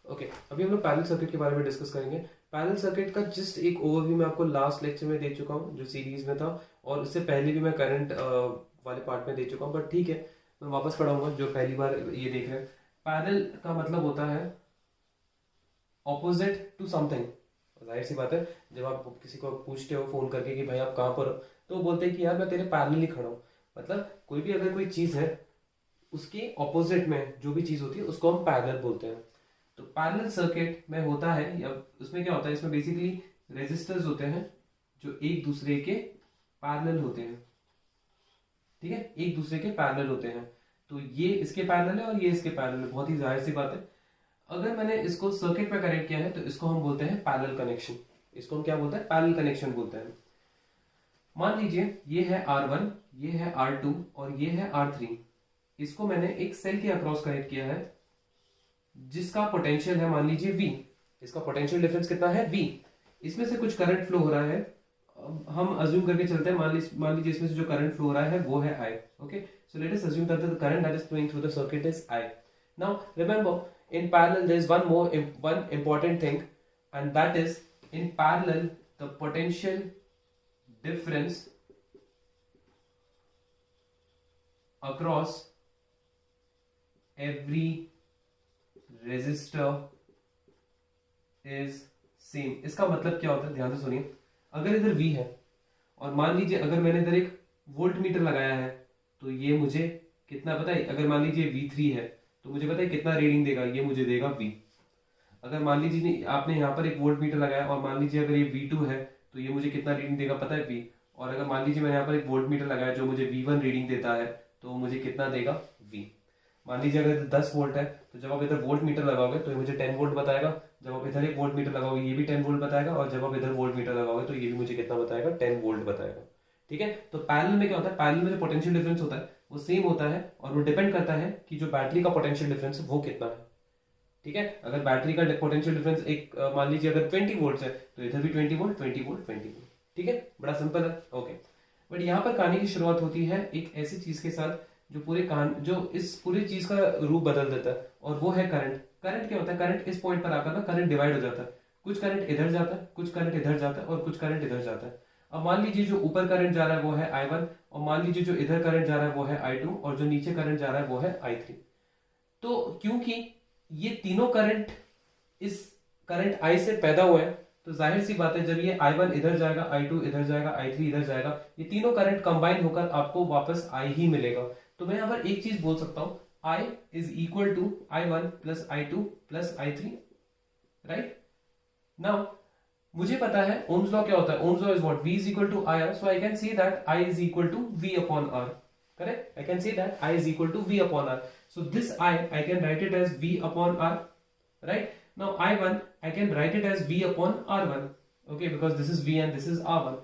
Okay, अभी हम लोग पैरेलल सर्किट के बारे में डिस्कस करेंगे। पैरेलल सर्किट का जस्ट एक ओवरव्यू मैं आपको लास्ट लेक्चर में दे चुका हूँ जो सीरीज में था, और उससे पहले भी मैं करंट वाले पार्ट में दे चुका हूँ, बट ठीक है मैं वापस पढ़ाऊंगा जो पहली बार ये देख रहे हैं। पैरेलल का मतलब होता है ऑपोजिट टू समथिंग। जाहिर सी बात है, जब आप किसी को पूछते हो फोन करके कि भाई आप कहाँ पर हो, तो वो बोलते हैं कि यार मैं तेरे पैरेलल ही खड़ा हूँ। मतलब कोई भी अगर कोई चीज है उसके ऑपोजिट में जो भी चीज होती है उसको हम पैरेलल बोलते हैं। तो पैरेलल सर्किट में होता है, या उसमें क्या होता है, इसमें बेसिकली रेजिस्टर्स होते हैं जो एक दूसरे के पैरेलल होते हैं। ठीक है, एक दूसरे के पैरेलल होते हैं। तो ये इसके पैरेलल है और ये इसके पैरेलल है, बहुत ही जाहिर सी बात है। अगर मैंने इसको सर्किट में कनेक्ट किया है तो इसको हम बोलते हैं पैरेलल कनेक्शन। इसको हम क्या बोलते हैं? पैरेलल कनेक्शन बोलते हैं। मान लीजिए ये है R1, ये है R2 और ये है R3। इसको मैंने एक सेल के अक्रॉस कनेक्ट किया है जिसका पोटेंशियल है मान लीजिए V। इसका पोटेंशियल डिफरेंस कितना है? V। इसमें से कुछ करंट फ्लो हो रहा है, हम अज्यूम करके चलते हैं, मान लीजिए इसमें से जो करंट फ्लो हो रहा है वो है I। Okay, so let us assume that the current that is flowing through the circuit is I। Now remember, in parallel there is one important thing, and that is in parallel the potential difference across every resistor is same। इसका मतलब क्या होता है, ध्यान से सुनिए। अगर इधर V है और मान लीजिए अगर मैंने इधर एक वोल्ट मीटर लगाया है तो ये मुझे कितना पता है? अगर मान लीजिए V3 है तो मुझे पता है कितना रीडिंग देगा, ये मुझे देगा V। अगर मान लीजिए आपने यहाँ पर एक वोल्ट मीटर लगाया और मान लीजिए अगर ये V2 है तो ये मुझे कितना रीडिंग देगा पता है? V। और अगर मान लीजिए मैंने यहाँ पर एक वोल्ट मीटर लगाया जो मुझे V1 रीडिंग देता है तो मुझे कितना देगा? V। मान लीजिए अगर 10 वोल्ट है तो जब आप इधर वोल्ट मीटर लगाओगे तो ये मुझे 10 वोल्ट बताएगा, जब आप इधर एक वोल्ट मीटर लगाओगे ये भी 10 वोल्ट बताएगा, और जब आप इधर वोल्ट मीटर लगाओगे तो ये भी मुझे कितना बताएगा? 10 वोल्ट बताएगा। ठीक है, तो पैरेलल में क्या होता है? पैरेलल में जो पोटेंशियल डिफरेंस होता है वो सेम होता है और वो डिपेंड करता है कि जो बैटरी का पोटेंशियल डिफरेंस है वो कितना है। ठीक है, अगर बैटरी का पोटेंशियल डिफरेंस एक मान लीजिए अगर 20 वोल्ट है तो इधर भी 20 वोल्ट 20 वोल्ट 20 वोल्ट। ठीक है, बड़ा सिंपल है। ओके, बट यहाँ पर कहानी की शुरुआत होती है एक ऐसी चीज के साथ जो इस पूरी चीज का रूप बदल देता है, और वो है करंट। करंट क्या होता है? करंट इस पॉइंट पर आकर ना करंट डिवाइड हो जाता है। कुछ करंट इधर जाता है, कुछ करंट इधर जाता है और कुछ करंट इधर जाता है। अब मान लीजिए जो ऊपर करंट जा रहा है वो है I1, और मान लीजिए जो इधर करंट जा रहा है वो है I2, और जो नीचे करंट जा रहा है वो है I3। तो क्योंकि ये तीनों करंट इस करंट I से पैदा हुए हैं, तो जाहिर सी बात है जब ये I1 इधर जाएगा, I2 इधर जाएगा, I3 इधर जाएगा, ये तीनों करंट कंबाइन होकर आपको वापस I ही मिलेगा। तो मैं यहाँ पर एक चीज बोल सकता हूं, I is equal to I1 plus I2 plus I3। Right, now मुझे पता है ओम्स लॉ क्या होता है। Ohm's law is what? V is equal to IR, so I can say that I is equal to V upon R। Correct, I can say that I is equal to V upon R। So this I can write it as V upon R। Right, now I1 I can write it as V upon R1, okay, because this is V and this is R1,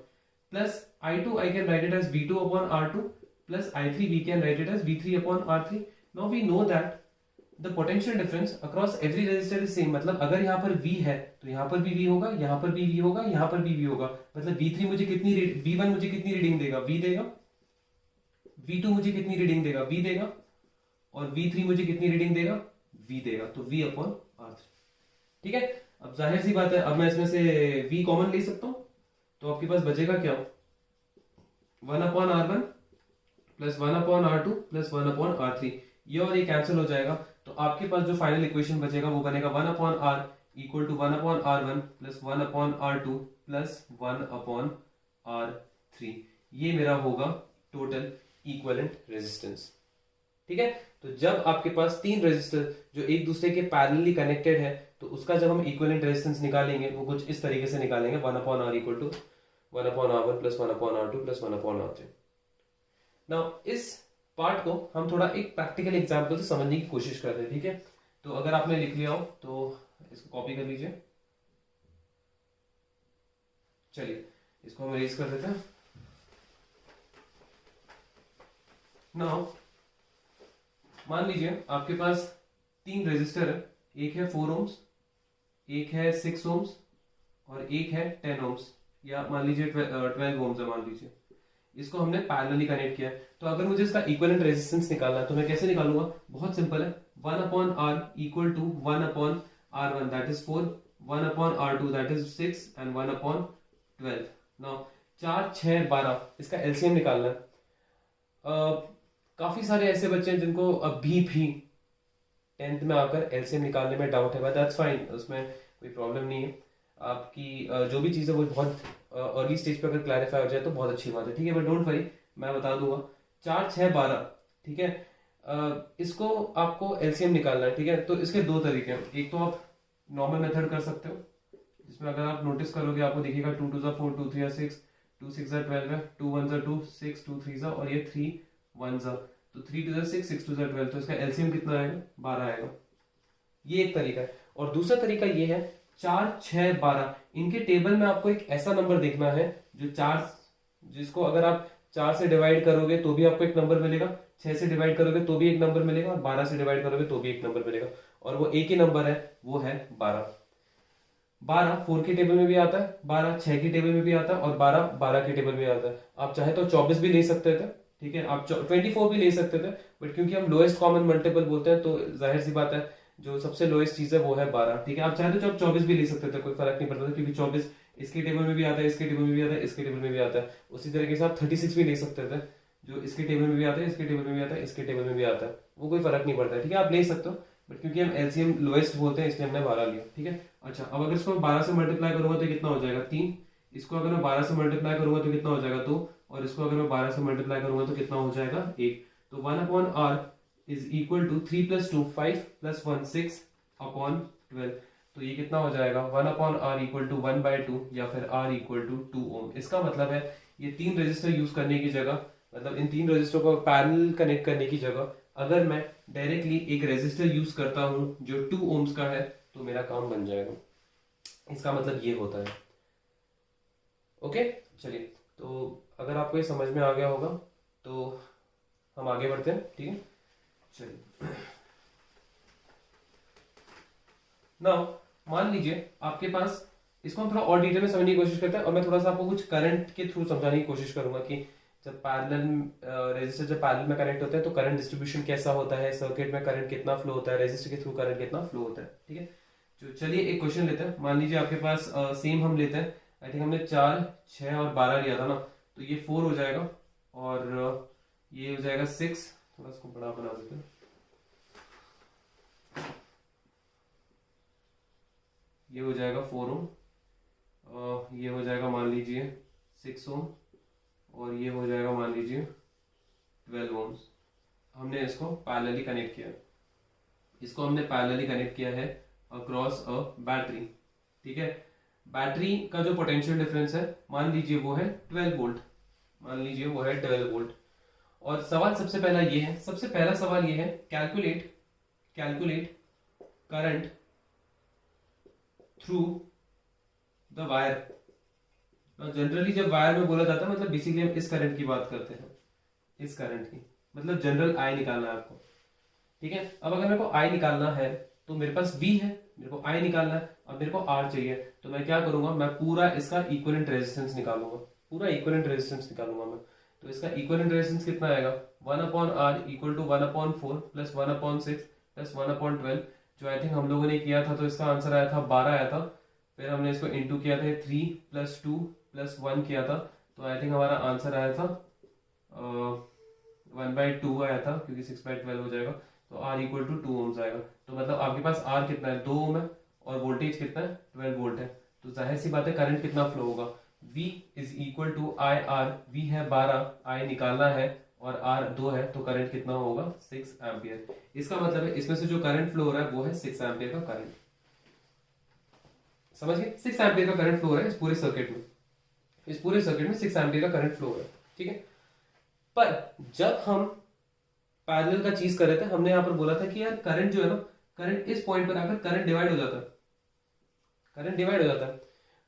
plus I2 I can write it as V2 upon R2, plus I3 we can write it as V3 upon R3। now we know that the potential difference across every resistor is same। मतलब अगर यहाँ पर V है तो यहाँ पर भी V होगा, यहाँ पर भी V होगा, यहाँ पर भी V होगा। मतलब V3 मुझे कितनी V1 मुझे कितनी रीडिंग देगा? V देगा। V2 मुझे कितनी रीडिंग देगा? V देगा। और V3 मुझे कितनी रीडिंग देगा? V देगा। तो V अपॉन R3। ठीक है, अब जाहिर सी बात है, अब मैं इसमें से V कॉमन ले सकता हूं, तो आपके पास बचेगा क्या? 1 upon R1 plus 1 upon R2 plus 1 upon R3। ये और ये कैंसिल हो जाएगा, तो आपके पास जो फाइनल इक्वेशन बचेगा वो बनेगा 1 upon R equal to 1 upon R1 plus 1 upon R2 plus 1 upon R3। ये मेरा होगा टोटल इक्विवेलेंट रेजिस्टेंस। ठीक है, तो जब आपके पास तीन रेजिस्टर जो एक दूसरे के पैरेलली कनेक्टेड है तो उसका जब हम इक्विवेलेंट रेजिस्टेंस निकालेंगे वो कुछ इस तरीके से निकालेंगे, 1 upon R equal to 1 upon R1 plus 1 upon R2 plus 1 upon R3। Now इस पार्ट को हम थोड़ा एक प्रैक्टिकल एग्जांपल से समझने की कोशिश करते हैं। ठीक है, तो अगर आपने लिख लिया हो तो इसको कॉपी कर लीजिए। चलिए इसको हम इरेज कर देते हैं। नाउ मान लीजिए आपके पास तीन रेजिस्टर है, एक है 4 ओम्स, एक है 6 ओम्स और एक है 10 ओम्स, या मान लीजिए 12 ओम्स है मान लीजिए। इसको हमने पैरेलली कनेक्ट किया है। तो अगर मुझे इसका इक्विवेलेंट रेजिस्टेंस निकालना है तो मैं कैसे निकालूंगा? बहुत सिंपल है, 1 upon R equal to 1 upon R1 that is 4, 1 upon R2 that is 6 and 1 upon 12. Now 4, 6, 12 इसका एलसीएम निकालना है। काफी सारे ऐसे बच्चे हैं जिनको अभी भी 10th में आकर एलसीएम निकालने में डाउट है, बट दैट्स फाइन, उसमें कोई प्रॉब्लम नहीं है। आपकी जो भी चीज़ है वो बहुत अर्ली स्टेज पे अगर क्लैरिफाई हो जाए तो बहुत अच्छी बात है, ठीक है, बट डोंट वरी, मैं बता दूंगा। 4, 6, 12, ठीक है, इसको आपको एलसीएम निकालना है, ठीक है। तो इसके दो तरीके हैं, एक तो आप नॉर्मल मेथड कर सकते हो, जिसमें अगर आप नोटिस करोगे आपको दिखेगा 2 2 4, 2 3 6, 2 6 12 है, 2 1 2, 6 2 3 और ये 3 1 तो 3 2 6, 6 2 12, तो इसका एलसीएम कितना आएगा? 12 आएगा। ये एक तरीका है। और दूसरा तरीका ये है 4, 6, 12, इनके टेबल में आपको एक ऐसा नंबर देखना है जो 4, जिसको अगर आप 4 से डिवाइड करोगे तो भी आपको एक नंबर मिलेगा, 6 से डिवाइड करोगे तो भी एक नंबर मिलेगा, और 12 से डिवाइड करोगे तो भी एक नंबर मिलेगा, और वो एक ही नंबर है, वो है 12। 12 4 के टेबल में भी आता है, 12 6 के टेबल में भी आता है, और 12 12 के टेबल में आता है। आप चाहे तो 24 भी ले सकते थे, ठीक है, आप 24 भी ले सकते थे, बट क्योंकि हम लोएस्ट कॉमन मल्टीपल बोलते हैं तो जाहिर सी बात है जो सबसे लोएस्ट चीज है वो है 12, ठीक है। आप चाहे तो 24 भी ले सकते थे, कोई फर्क नहीं पड़ता था, क्योंकि 24 इसके टेबल में भी आता है, इसके टेबल में भी आता है, इसके टेबल में भी आता है। उसी तरीके से आप 36 भी ले सकते थे, जो इसके टेबल में भी आता है, इसके टेबल में भी आता है, इसके टेबल में भी आता है, वो कोई फर्क नहीं पड़ता है, ठीक है, आप ले सकते हो, बट क्योंकि हम एलसीएम लोएस्ट बोलते हैं इसलिए हमने 12 लिया, ठीक है। अच्छा, अब अगर इसको 12 से मल्टीप्लाई करूंगा तो कितना हो जाएगा? 3। इसको अगर मैं 12 से मल्टीप्लाई करूंगा तो कितना हो जाएगा? 2। और इसको अगर मैं 12 से मल्टीप्लाई करूंगा तो कितना हो जाएगा? 1। तो 1 upon r is equal to 3 + 2 5 + 1 6 upon 12। तो ये कितना हो जाएगा? 1 अपॉन r इक्वल टू 1/2 या फिर r इक्वल टू 2 ओम। इसका मतलब है ये 3 रजिस्टर यूज करने की जगह, मतलब इन 3 रजिस्टर को पैरेलल कनेक्ट करने की जगह अगर मैं डायरेक्टली एक रेजिस्टर यूज करता हूं जो 2 ओम्स का है तो मेरा काम बन जाएगा। इसका मतलब ये होता है। ओके, चलिए, तो अगर आपको ये समझ में आ गया होगा तो हम आगे बढ़ते हैं, ठीक है। चलिए, नाउ मान लीजिए आपके पास, इसको हम थोड़ा और डिटेल में समझने की कोशिश करते हैं, और मैं थोड़ा सा आपको कुछ करंट के थ्रू समझाने की कोशिश करूंगा कि जब पैरेलल रेजिस्टर जब पैरेलल में कनेक्ट होते हैं तो करंट डिस्ट्रीब्यूशन कैसा होता है, सर्किट में करंट कितना फ्लो होता है, रेजिस्टर के थ्रू करंट कितना फ्लो होता है, ठीक है। तो चलिए एक क्वेश्चन लेते हैं। मान लीजिए आपके पास सेम हम लेते हैं, आई थिंक हमने 4, 6 और 12 लिया था ना, तो ये 4 हो जाएगा, और ये हो जाएगा 6, थोड़ा इसको बड़ा बना देते हैं, ये हो जाएगा 4 ओम, ये हो जाएगा मान लीजिए 6 ओम, और ये हो जाएगा मान लीजिए 12 ओम्स। हमने इसको पैरेलली कनेक्ट किया, इसको हमने पैरेलली कनेक्ट किया है अक्रॉस अ बैटरी, ठीक है। बैटरी का जो पोटेंशियल डिफरेंस है मान लीजिए वो है 12 वोल्ट, मान लीजिए वो है 12 वोल्ट। और सवाल सबसे पहला ये है, सबसे पहला सवाल ये है, calculate current through the wire. Generally जब वायर में बोला जाता है मतलब बेसिकली हम इस करंट की बात करते हैं, इस करंट की, मतलब जनरल आई निकालना है आपको, ठीक है। अब अगर मेरे को आई निकालना है तो मेरे पास V है, मेरे को आई निकालना है, अब मेरे को R चाहिए, तो मैं क्या करूंगा, मैं पूरा इसका इक्विवेलेंट रेजिस्टेंस निकालूंगा, पूरा इक्विवेलेंट रेजिस्टेंस निकालूंगा मैं। तो इसका इक्विवेलेंट रेजिस्टेंस कितना आएगा? 1 upon R equal to 1/4 plus 1/6 plus 1/12, जो आई थिंक हम लोगों ने किया था, तो इसका आंसर आया था 12 आया था। फिर हमने इसको इंटू किया था 3 + 2 + 1 किया था, तो आई थिंक हमारा आंसर आया था 1/2 आया था, क्योंकि 6/12 हो जाएगा, तो R इक्वल टू 2 ओम्स आएगा। तो मतलब आपके पास R कितना है? 2 ओम है, और वोल्टेज कितना है? 12 वोल्ट है। तो जाहिर सी बात है करंट कितना फ्लो होगा? V is equal to I R. V है 12, I निकालना है, और R 2 है, तो करंट कितना होगा? 6 एम्पियर। इसका मतलब है इसमें से जो करंट फ्लो हो रहा है वो है 6 एम्पियर का करंट। समझ गए? 6 एम्पियर का करंट फ्लो हो रहा है इस पूरे सर्किट में, इस पूरे सर्किट में 6 एम्पियर का करंट फ्लो हो रहा है, ठीक है। पर जब हम पैरेलल का चीज कर रहे थे, हमने यहां पर बोला था कि यार करंट जो है ना, करंट इस पॉइंट पर आकर करंट डिवाइड हो जाता है, करंट डिवाइड हो जाता है।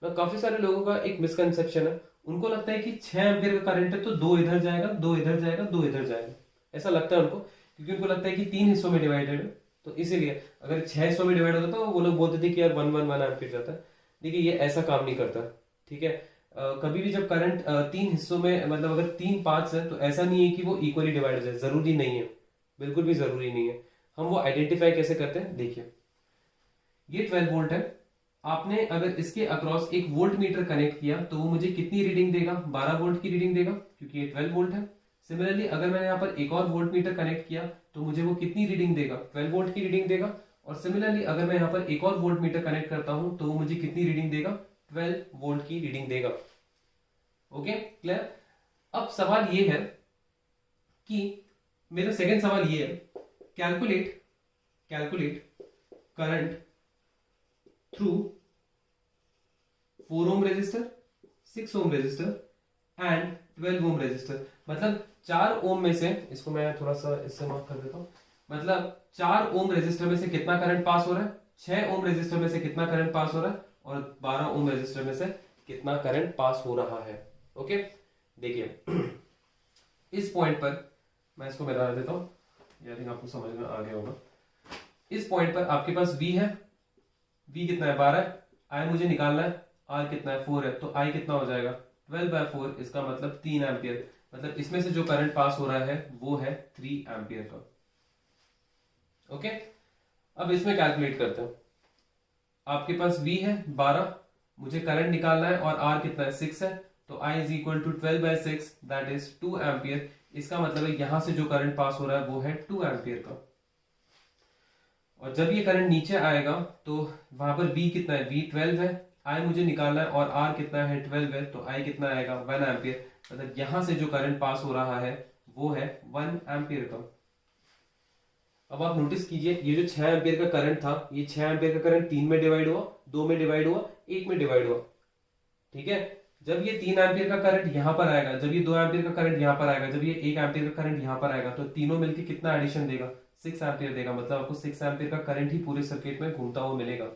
तो काफी सारे लोगों का एक मिसकंसेप्शन है, उनको लगता है कि 6 एम्पियर का करंट है तो 2 इधर जाएगा, 2 इधर जाएगा, 2 इधर जाएगा, ऐसा लगता है उनको, क्योंकि उनको लगता है कि 3 हिस्सों में डिवाइडेड है। तो इसीलिए अगर 6 हिस्सों में डिवाइड होता तो वो लोग बोलते थे कि यार 1 एम्पियर जाता है। देखिए ये ऐसा काम नहीं करता, ठीक है। कभी भी जब करंट 3 हिस्सों में, मतलब अगर 3 पार्ट्स है, तो ऐसा नहीं है कि वो इक्वली डिवाइड हो जाए, जरूरी नहीं है, बिल्कुल भी जरूरी नहीं है। हम वो आइडेंटिफाई कैसे करते हैं, देखिए ये 12 वोल्ट है, आपने अगर इसके अक्रॉस एक वोल्ट मीटर कनेक्ट किया तो वो मुझे कितनी रीडिंग देगा, 12 वोल्ट की रीडिंग देगा क्योंकि ये 12 वोल्ट है। सिमिलरली अगर मैंने यहाँ पर एक और वोल्ट मीटर कनेक्ट किया तो मुझे वो कितनी रीडिंग देगा, 12 वोल्ट की रीडिंग देगा। और सिमिलरली अगर मैं यहाँ पर एक और वोल्ट मीटर कनेक्ट करता हूं तो वो मुझे कितनी रीडिंग देगा, 12 वोल्ट की रीडिंग देगा। Okay clear. अब सवाल ये है कि मेरा सेकंड सवाल ये है, calculate current through 4 ohm resistor, 6 ohm resistor and 12 ohm resistor. मतलब 4 ओम में से, इसको मैं थोड़ा सा इससे मार्क कर देता हूं, मतलब 4 ओम रेजिस्टर में से कितना करंट पास हो रहा है, 6 ओम रेजिस्टर में से कितना करंट पास हो रहा है और 12 ओम रेजिस्टर में से कितना करंट पास हो रहा है। ओके देखिए इस पॉइंट पर मैं इसको मिला देता हूं, आई थिंक आपको समझ में आ गया होगा। इस पॉइंट पर आपके पास V है, V कितना है 12 है, I मुझे निकालना है, R कितना है 4 है, तो I कितना हो जाएगा 12/4, इसका मतलब 3 एम्पियर। मतलब इसमें से जो करंट पास हो रहा है वो है 3 एम्पियर का। ओके अब इसमें कैलकुलेट करते हैं। आपके पास V है 12, मुझे करंट निकालना है और R कितना है 6 है, तो I is equal to 12/6 that is 2 ampere. इसका मतलब है यहां से जो करंट पास हो रहा है वो है 2 एम्पियर का। और जब ये करंट नीचे आएगा तो वहां पर V कितना है, V 12 है, I मुझे निकालना है और R कितना है 12 है, तो I कितना आएगा 1 एम्पियर। मतलब यहां से जो करंट पास हो रहा है वो है 1 एम्पियर का। अब आप नोटिस कीजिए ये जो 6 एम्पियर का करंट था, ये 6 एम्पियर का करंट 3 में डिवाइड हुआ, 2 में डिवाइड हुआ, 1 में डिवाइड हुआ। ठीक है, जब ये 3 एम्पियर का करंट यहां पर आएगा, जब ये 2 एम्पियर का करंट यहां पर आएगा, जब ये 1 एम्पियर का करंट यहां पर आएगा, तो तीनों मिलकर कितना एडिशन देगा, 6 एम्पियर देगा। मतलब आपको 6 एम्पियर का करंट ही पूरे सर्किट में घूमता हुआ मिलेगा।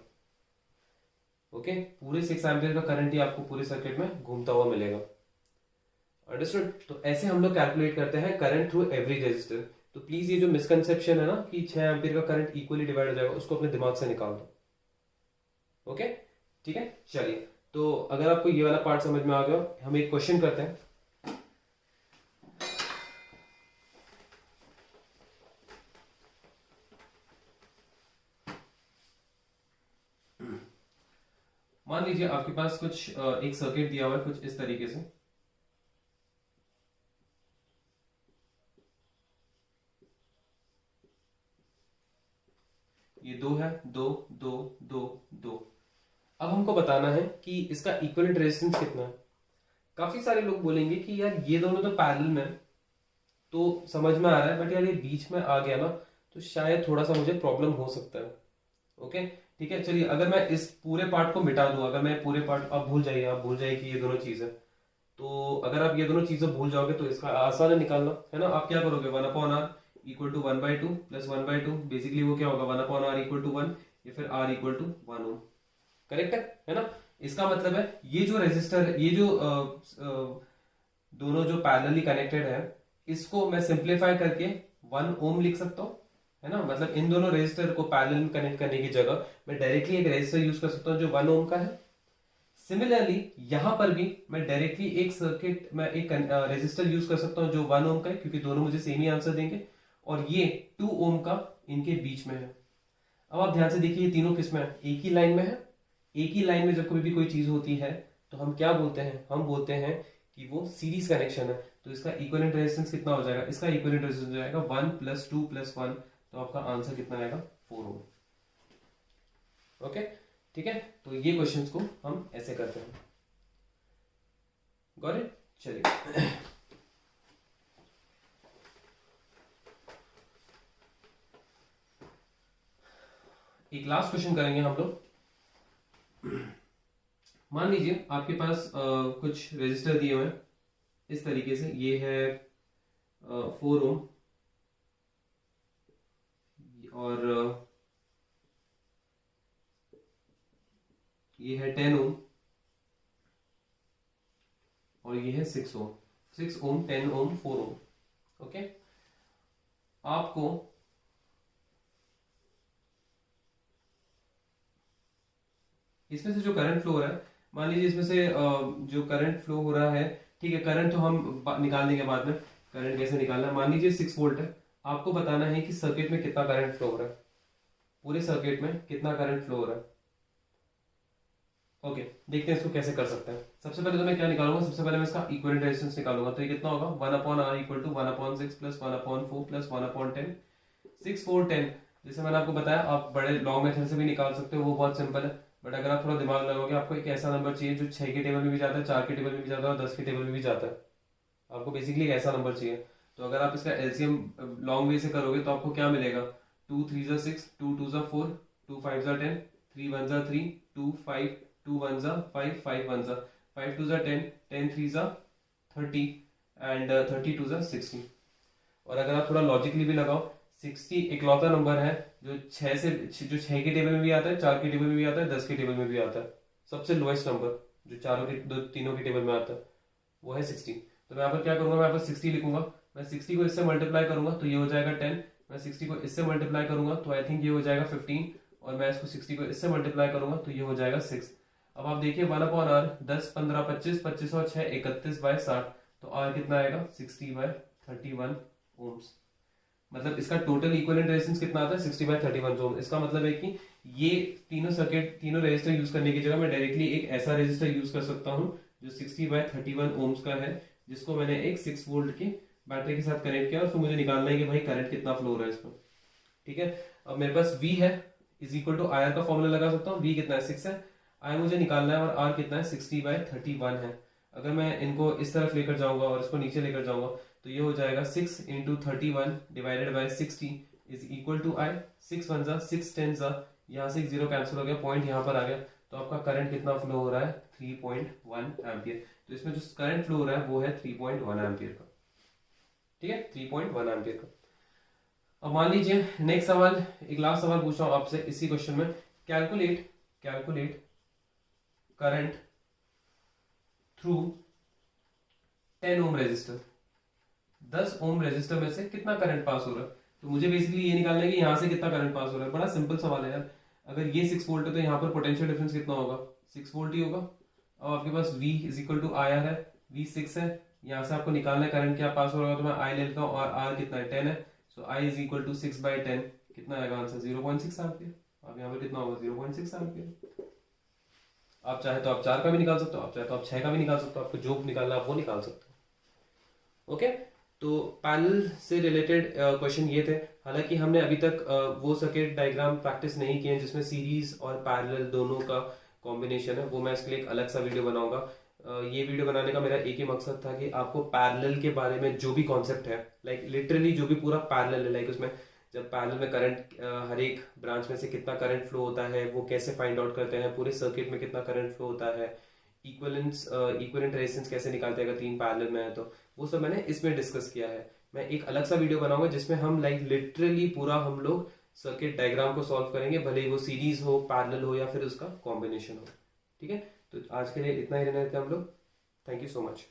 ओके पूरे 6 एम्पियर का करंट ही आपको पूरे सर्किट में घूमता हुआ मिलेगा। अंडरस्टूड। तो ऐसे हम लोग कैलकुलेट करते हैं करंट थ्रू एवरी रेजिस्टर। तो प्लीज ये जो मिसकंसेप्शन है ना कि 6 एम्पियर का करंट इक्वली डिवाइड हो जाएगा, उसको अपने दिमाग से निकाल दो। ओके ठीक है चलिए, तो अगर आपको ये वाला पार्ट समझ में आ गया, हम एक क्वेश्चन करते हैं। मान लीजिए आपके पास कुछ एक सर्किट दिया हुआ है कुछ इस तरीके से। ये 2 है, 2 2 2 2। अब हमको बताना है कि इसका इक्विवेलेंट रेजिस्टेंस कितना है। काफी सारे लोग बोलेंगे कि यार ये दोनों तो पैरेलल में, तो समझ में आ रहा है, बट यार ये बीच में आ गया ना तो शायद थोड़ा सा मुझे प्रॉब्लम हो सकता है। ओके ठीक है चलिए, अगर मैं इस पूरे पार्ट को मिटा दूं, अगर मैं पूरे पार्ट, आप भूल जाइए कि ये दोनों चीज है। तो अगर आप ये दोनों चीजें भूल जाओगे तो इसका आसान है निकालना, है ना। आप क्या करोगे, 1/r equal to 1/2 plus 1/2, basically वो क्या होगा 1/r इक्वल टू 1 या फिर r equal to 1 ohm. Correct है ना। इसका मतलब है ये जो रेजिस्टर, ये जो दोनों जो पैरेलली कनेक्टेड है, इसको मैं सिंप्लीफाई करके 1 ओम लिख सकता हूं, है ना। मतलब इन दोनों रेजिस्टर को पैरेलल में कनेक्ट करने की जगह मैं डायरेक्टली एक रेजिस्टर यूज कर सकता हूं जो 1 ओम का है। सिमिलरली यहां पर भी मैं डायरेक्टली एक सर्किट में एक रेजिस्टर यूज कर सकता हूं जो 1 ओम का है, क्योंकि दोनों मुझे सेम ही आंसर देंगे, और ये 2 ओम का इनके बीच में है। अब आप ध्यान से देखिए ये तीनों किस में है, एक ही लाइन में है। एक ही लाइन में जब कभी भी कोई चीज होती है तो हम क्या बोलते हैं, हम बोलते हैं कि वो सीरीज कनेक्शन है। तो इसका इक्विवेलेंट रेजिस्टेंस कितना हो जाएगा, इसका इक्विवेलेंट रेजिस्टेंस हो जाएगा 1 + 2 + 1, तो आपका आंसर कितना आएगा 4 ओम। ओके ठीक है, तो ये क्वेश्चंस को हम ऐसे करते हैं। Got it. चलिए एक लास्ट क्वेश्चन करेंगे हम लोग। मान लीजिए आपके पास कुछ रेजिस्टर दिए हुए हैं इस तरीके से, ये है 4 ओम और ये है 10 ओम और ये है 6 ओम। 6 ओम, 10 ओम, 4 ओम। ओके आपको इसमें से जो करंट फ्लो हो रहा है, मान लीजिए इसमें से जो करंट फ्लो हो रहा है, ठीक है, करंट तो हम निकाल देंगे बाद में, करंट कैसे निकालना है। मान लीजिए 6 वोल्ट है, आपको बताना है कि सर्किट में कितना करंट फ्लो हो रहा है। पूरे सर्किट में कितना करंट फ्लो हो रहा है। ओके, देखते हैं इसको कैसे कर सकते हैं। सबसे पहले तो मैं क्या निकालूंगा, सबसे पहले मैं इसका इक्विवेलेंट रेजिस्टेंस निकालूंगा। तो ये कितना होगा, 1/R equal to 1/6 plus 1/4 plus 1/10, 6 4 10। जैसे मैंने आपको बताया, आप बड़े लॉन्ग मेथड से भी निकाल सकते हो, वो बहुत सिंपल है। बट अगर आप थोड़ा दिमाग लगाओगे, आपको एक ऐसा नंबर चाहिए जो 6 के टेबल में भी जाता है, 4 के टेबल में भी जाता है और 10 के टेबल में भी जाता है। आपको बेसिकली एक ऐसा नंबर चाहिए। तो अगर आप इसका एलसीएम लॉन्ग वे से करोगे तो आपको क्या मिलेगा, 2 3 6, 2 2 4, 2 5 10, 3 1 3, 2 5, 2 1 5, 5 1 5 2 10, 10 3 30 एंड 30 2 60। और अगर आप थोड़ा लॉजिकली भी लगाओ, 60 इकलौता नंबर है जो 6 के टेबल में भी आता है, 4 के टेबल में भी आता है, 10 के टेबल में भी आता है। सबसे लोएस्ट नंबर जो तीनों के टेबल में आता है वो है 60। तो मैं यहाँ पर क्या करूंगा, मैं यहाँ पर 60 लिखूंगा। मैं 60 को इससे मल्टीप्लाई करूंगा तो ये हो जाएगा 10। मैं 60 को इससे मल्टीप्लाई करूंगा तो आई थिंक ये हो जाएगा 15। और मैं इसको 60 को इससे मल्टीप्लाई करूंगा तो ये हो जाएगा 6। अब आप देखिए 1/R 10 15 25 25 और 6 31/60। तो R कितना आएगा, 60/31 ओम्स। मतलब इसका टोटल इक्विवेलेंट रेजिस्टेंस कितना आता है, 60/31 ओम। इसका मतलब है कि ये तीनों रेजिस्टर यूज करने की जगह मैं डायरेक्टली एक ऐसा रेजिस्टर यूज कर सकता हूं जो 60/31 ओम्स का है, जिसको मैंने एक 6 वोल्ट की बैटरी के साथ कनेक्ट किया और फिर मुझे निकालना है कि भाई करंट कितना फ्लो हो रहा है इसमें। ठीक है, अब मेरे पास V है इज इक्वल टू IR का फॉर्मूला लगा सकता हूँ। V कितना है, 6 है। I मुझे निकालना है और R कितना है, 60/31 है। अगर मैं इनको इस तरफ लेकर जाऊंगा और इसको नीचे लेकर जाऊंगा तो ये हो जाएगा 6 × 31 divided by 60 is equal to I। 6 1 6 10 यहाँ से 0 कैंसिल हो गया, पॉइंट यहाँ पर आ गया। तो आपका करंट कितना फ्लो हो रहा है, 3.1 एम्पियर। तो इसमें जो करंट फ्लो हो रहा है वो है 3.1 एम्पियर का। ठीक है, 3.1 एम्पियर का। अब मान लीजिए नेक्स्ट सवाल, एक लास्ट सवाल पूछ रहा हूं आपसे इसी क्वेश्चन में। Calculate current through 10 ohm resistor. 10 ohm resistor में से कितना करंट पास हो रहा है। तो मुझे बेसिकली ये निकालना है कि यहां से कितना करंट पास हो रहा है। बड़ा सिंपल सवाल है यार। अगर ये 6 वोल्ट है तो यहाँ पर पोटेंशियल डिफरेंस कितना होगा, 6 वोल्ट ही होगा। अब आपके पास V is equal to IR है, V 6 है। यहाँ से आपको निकालना है करंट क्या पास हो रहा है, तो मैं I ले लेता हूँ और R कितना है, 10 है। सो I इज इक्वल टू 6/10, कितना आएगा आंसर, 0.6 एम्पियर। अब यहाँ पर कितना होगा, 0.6 एम्पियर। आप चाहे तो आप 4 का भी निकाल सकते हो, आप चाहे तो आप 6 का भी निकाल सकते हो, आपको जो निकालना है आप वो निकाल सकते हो। ओके, तो पैरेलल से रिलेटेड क्वेश्चन ये थे। हालांकि हमने अभी तक वो सर्किट डायग्राम प्रैक्टिस नहीं किए हैं जिसमें सीरीज और पैरेलल दोनों का कॉम्बिनेशन है। वो मैं इसके लिए एक अलग सा वीडियो बनाऊंगा। ये वीडियो बनाने का मेरा एक ही मकसद था कि आपको पैरेलल के बारे में जो भी कॉन्सेप्ट है, लाइक लिटरली जो भी पूरा पैरेलल है, लाइक उसमें जब पैरेलल में करंट हर एक ब्रांच में से कितना करंट फ्लो होता है, वो कैसे फाइंड आउट करते हैं, पूरे सर्किट में कितना करंट फ्लो होता है, इक्विवेलेंट रेजिस्टेंस कैसे निकालते हैं अगर 3 पैरेलल में है, तो वो सब मैंने इसमें डिस्कस किया है। मैं एक अलग सा वीडियो बनाऊंगा जिसमें हम लाइक लिटरली पूरा हम लोग सर्किट डायग्राम को सॉल्व करेंगे, भले ही वो सीरीज हो, पैरेलल हो या फिर उसका कॉम्बिनेशन हो। ठीक है, तो आज के लिए इतना ही रहने देते हैं हम लोग। Thank you so much.